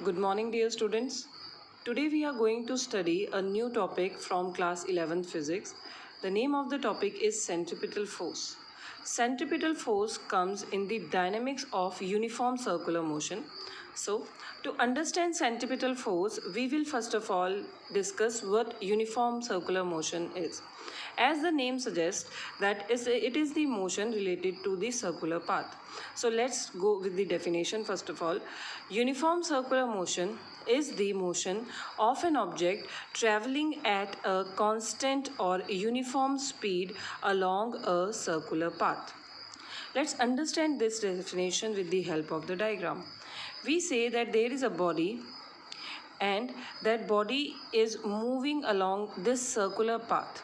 Good morning, dear students. Today we are going to study a new topic from class 11 physics. The name of the topic is centripetal force. Centripetal force comes in the dynamics of uniform circular motion. So, to understand centripetal force, we will first of all discuss what uniform circular motion is. As the name suggests, it is the motion related to the circular path. So let's go with the definition first of all. Uniform circular motion is the motion of an object traveling at a constant or uniform speed along a circular path. Let's understand this definition with the help of the diagram. We say that there is a body and that body is moving along this circular path,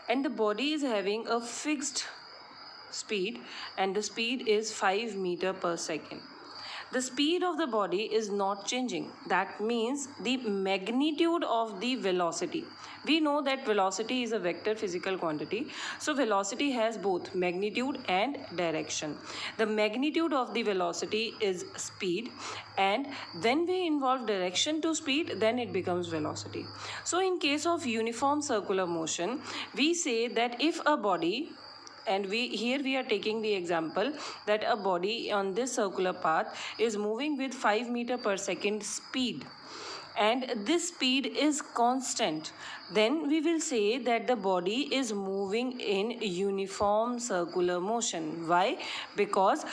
and the body is having a fixed speed, and the speed is 5 meter per second. The speed of the body is not changing. That means the magnitude of the velocity. We know that velocity is a vector physical quantity. So velocity has both magnitude and direction. The magnitude of the velocity is speed, and when we involve direction to speed, then it becomes velocity. So in case of uniform circular motion, we say that if a body, and we are taking the example that a body on this circular path is moving with 5 meter per second speed, and this speed is constant, then we will say that the body is moving in uniform circular motion. Why? Because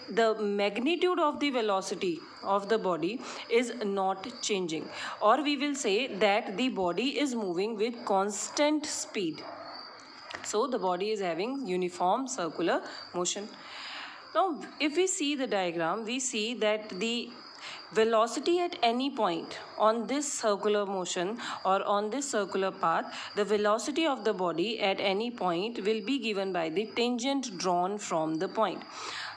the magnitude of the velocity of the body is not changing, or we will say that the body is moving with constant speed. So the body is having uniform circular motion. Now, if we see the diagram, we see that the velocity at any point on this circular motion or on this circular path, the velocity of the body at any point will be given by the tangent drawn from the point.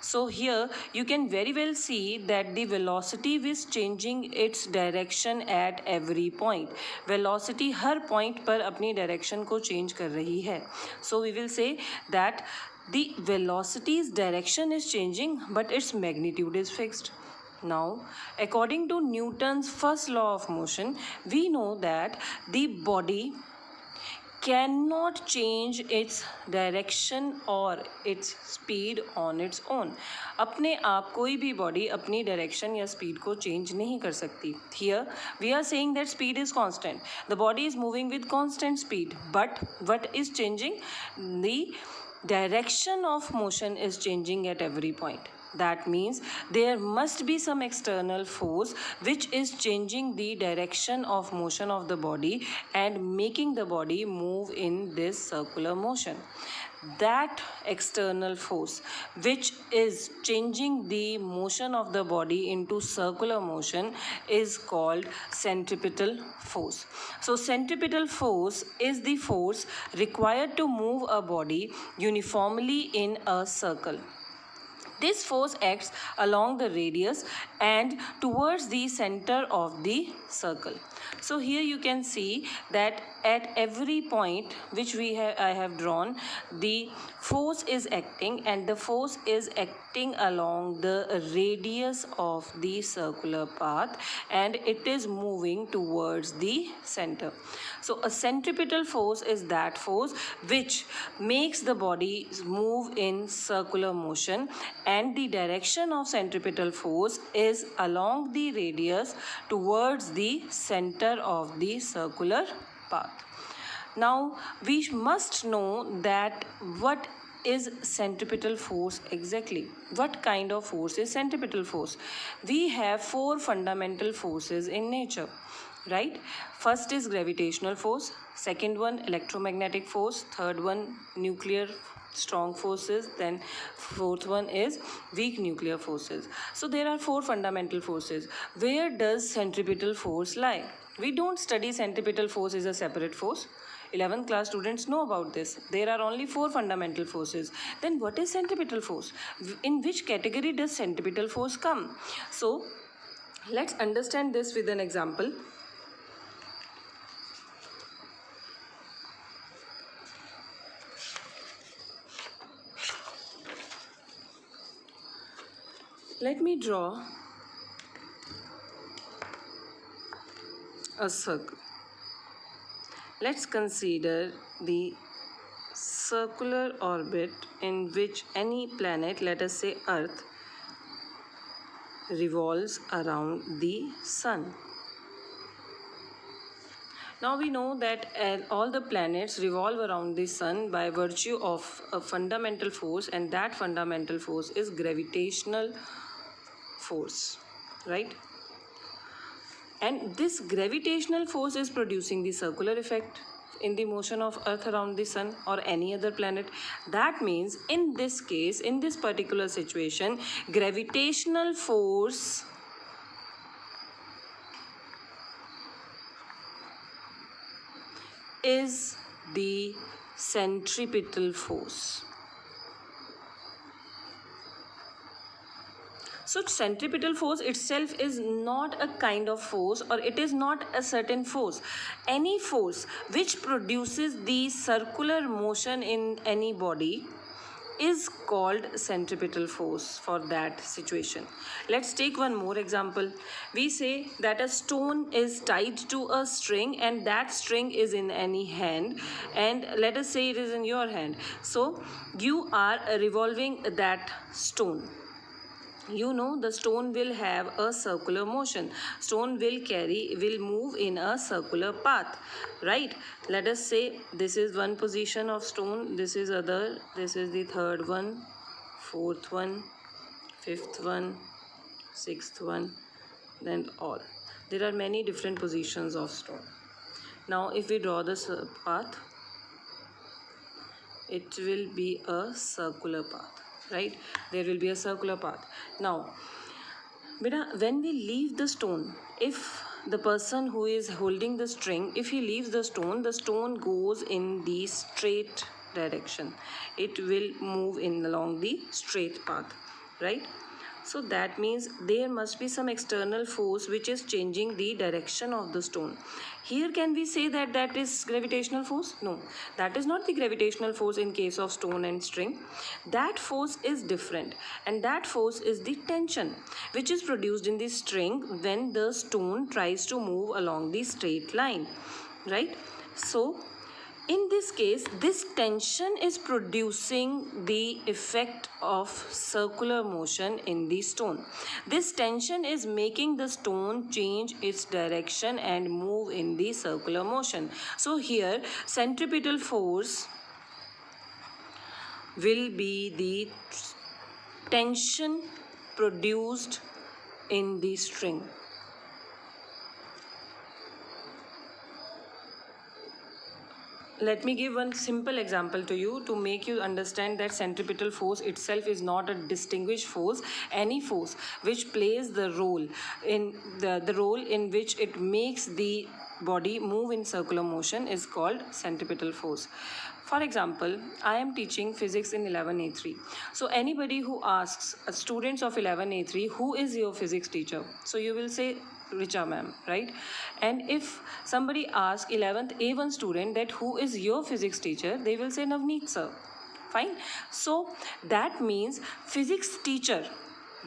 So here you can very well see that the velocity is changing its direction at every point. Velocity her point पर अपनी direction को change कर रही है. So we will say that the velocity's direction is changing, but its magnitude is fixed. Now, according to Newton's first law of motion, we know that the body cannot change its direction or its speed on its own. अपने आप कोई भी body अपनी direction या speed को change नहीं कर सकती. Here we are saying that speed is constant. The body is moving with constant speed, but what is changing? The direction of motion is changing at every point. That means there must be some external force which is changing the direction of motion of the body and making the body move in this circular motion. That external force which is changing the motion of the body into circular motion is called centripetal force. So centripetal force is the force required to move a body uniformly in a circle. This force acts along the radius and towards the center of the circle. So here you can see that at every point which I have drawn, the force is acting, and the force is acting along the radius of the circular path, and it is moving towards the center. So a centripetal force is that force which makes the body move in circular motion, and the direction of centripetal force is along the radius towards the center of the circular path. Now we must know that what is centripetal force exactly? What kind of force is centripetal force? We have four fundamental forces in nature, right? First is gravitational force, second one electromagnetic force, third one nuclear strong forces, then fourth one is weak nuclear forces. So there are four fundamental forces. Where does centripetal force lie? We don't study centripetal force as a separate force. 11th class students know about this. There are only four fundamental forces. Then what is centripetal force? In which category does centripetal force come? So let's understand this with an example. Let me draw a circle. Let's consider the circular orbit in which any planet, let us say Earth, revolves around the sun. Now we know that all the planets revolve around the sun by virtue of a fundamental force, and that fundamental force is gravitational force, right? And this gravitational force is producing the circular effect in the motion of Earth around the sun or any other planet. That means in this case, in this particular situation, gravitational force is the centripetal force. So centripetal force itself is not a kind of force, or it is not a certain force. Any force which produces the circular motion in any body is called centripetal force for that situation. Let's take one more example. We say that a stone is tied to a string, and that string is in any hand, and let us say it is in your hand. So you are revolving that stone. You know the stone will have a circular motion. Stone will move in a circular path, right? Let us say this is one position of stone, this is other, this is the third one, fourth one, fifth one, sixth one, then all. There are many different positions of stone. Now if we draw the path, it will be a circular path, right? There will be a circular path. Now beta, when we leave the stone, if the person who is holding the string, if he leaves the stone goes in the straight direction. It will move in along the straight path, right? So that means there must be some external force which is changing the direction of the stone. Here can we say that that is gravitational force? No, that is not the gravitational force in case of stone and string. That force is different, and that force is the tension which is produced in the string when the stone tries to move along the straight line, right? So in this case, this tension is producing the effect of circular motion in the stone. This tension is making the stone change its direction and move in the circular motion. So here, centripetal force will be the tension produced in the string. Let me give one simple example to you to make you understand that centripetal force itself is not a distinguished force. Any force which plays the role in the role in which it makes the body move in circular motion is called centripetal force. For example, I am teaching physics in 11A3. So anybody who asks students of 11A3, who is your physics teacher? So you will say Richa ma'am, right? And if somebody asks 11th A1 student that who is your physics teacher, they will say Navneet sir. Fine. So that means physics teacher,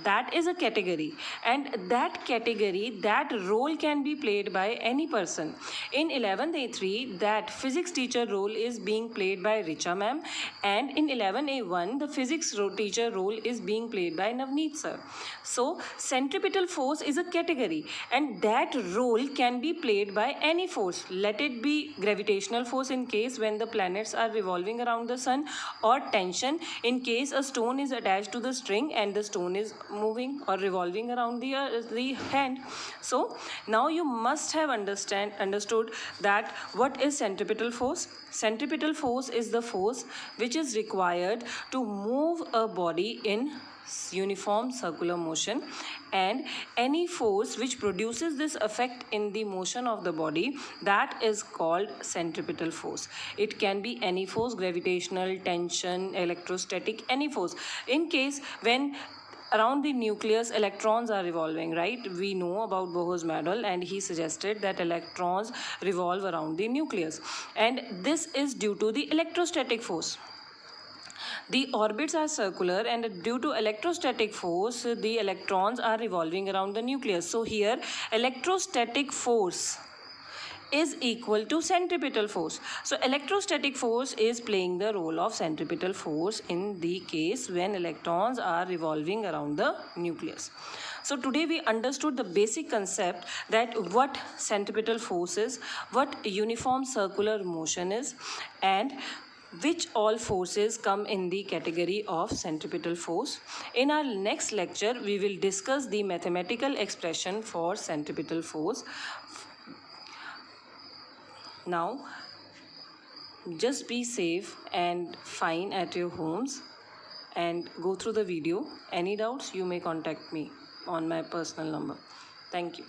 that is a category, and that category, that role can be played by any person. In 11th A3, that physics teacher role is being played by Richa ma'am, and in 11A1, the physics teacher role is being played by Navneet sir. So centripetal force is a category, and that role can be played by any force. Let it be gravitational force in case when the planets are revolving around the sun, or tension in case a stone is attached to the string and the stone is moving or revolving around the hand. So now you must have understood that what is centripetal force. Centripetal force is the force which is required to move a body in uniform circular motion, and any force which produces this effect in the motion of the body, that is called centripetal force. It can be any force, gravitational, tension, electrostatic, any force. In case when around the nucleus electrons are revolving, right? We know about Bohr's model, and he suggested that electrons revolve around the nucleus, and this is due to the electrostatic force. The orbits are circular, and due to electrostatic force, the electrons are revolving around the nucleus. So here electrostatic force is equal to centripetal force. So electrostatic force is playing the role of centripetal force in the case when electrons are revolving around the nucleus. So today we understood the basic concept that what centripetal force is, what uniform circular motion is, and which all forces come in the category of centripetal force. In our next lecture, we will discuss the mathematical expression for centripetal force. Now, just be safe and fine at your homes and go through the video. Any doubts, you may contact me on my personal number. Thank you.